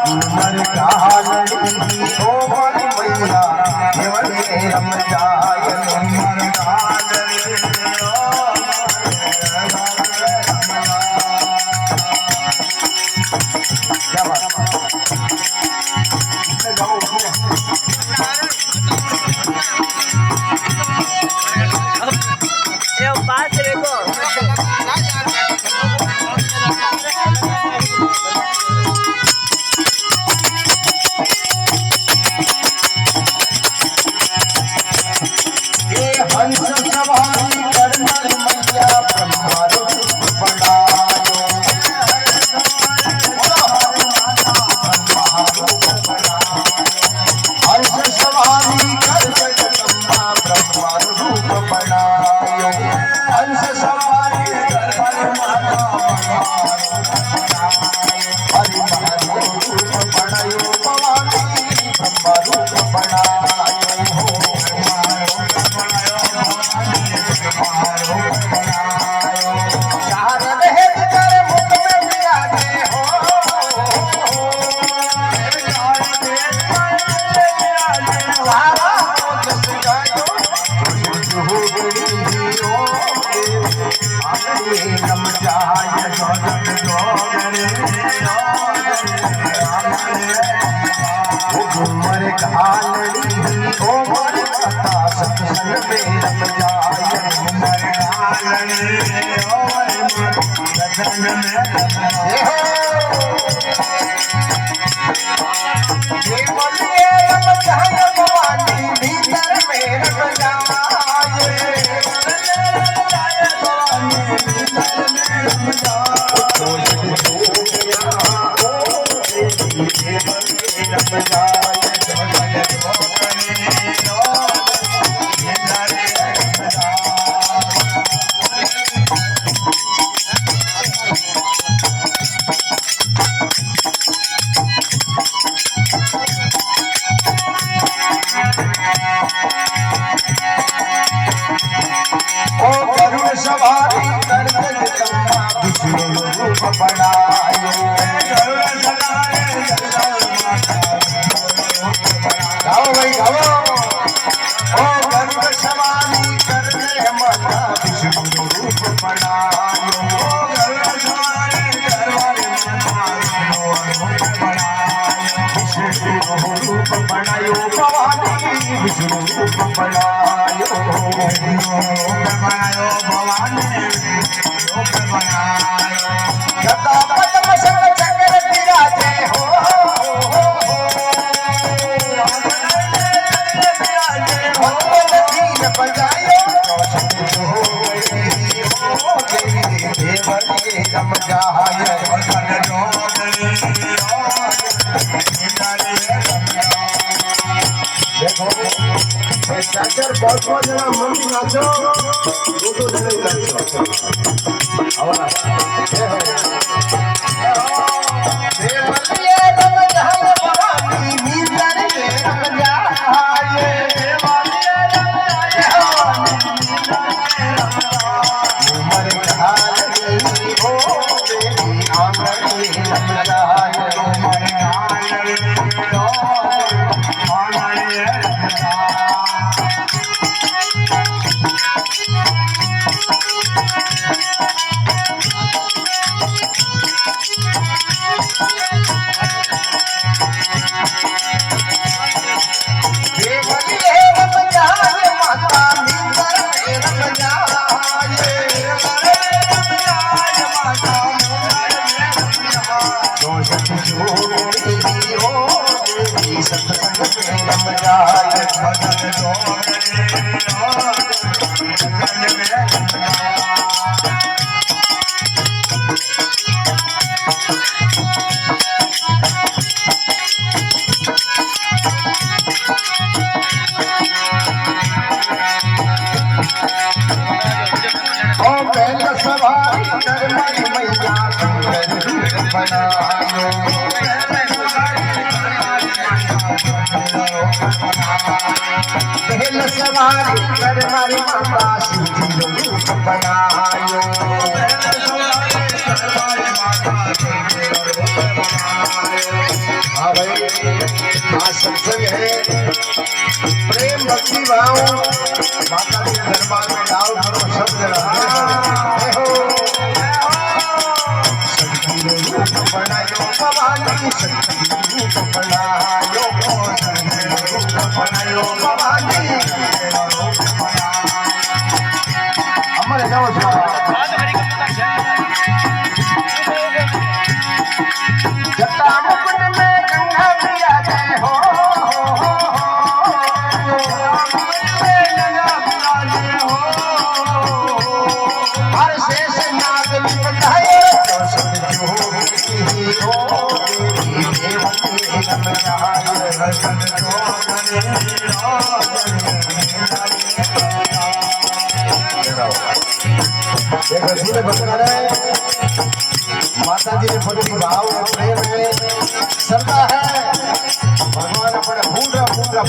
घूमर घालड़ी ओ मारी मैया केवले रम जाय घूमर घालड़ी क्या बात हंस सवारी करनर मैया ब्रह्मा रूप बनायो हंस सवारी कर जगदम्बा ब्रह्मा रूप बनायो हंस सवारी कर हरि रूप बनायो भवानी ब्रह्मा रूप बनायो घूमर घालड़ी ओ मोर माता सत्संग में रम जाय घूमर घालड़ी ओ मोर सत्संग में रम ये बोलिए रम जाय भवानी भीतर में रम जाय सवारी कर जगदम्बा विष्णु रूप बनायो गाओ भाई गाओ ओ गरुड़ सवारी कर माता विष्णु रूप बनायो गरुड़ सवारी विष्णु रूप बनायो भवानी विष्णु रूप बनायो भवानी रूप बनायो गदा पद्म संग चक्र विराजे हो दीन बजायो देवरी रम जाय देखो चाचर बहुत जना मन नाचो दो जने नाचो आवाज देवलिए रम जाय भवानी भीतर में रम जाय देवलिए रम जाय घूमर घालड़ी ओ देवी आंगन में रम जाय घूमर घालड़ी सवारी कर मारी माता सीधी रूप बनायो। भाई आज सत्संग है प्रेम भक्ति भाव माता के दरबार में गाओ करो शब्द बनायो भवानी शक्ति रूप बनायो बनायो भवानी हमारे जाओ जटा मुकुट में गंगा पिया जय हो हर शेष नाग निपटाए तो सब जोगी हो देवती रमजान रतन जोगने बता रहे माता जी ने बड़ी भाव प्रेम है श्रद्धा है भगवान अपने पूरा पूरा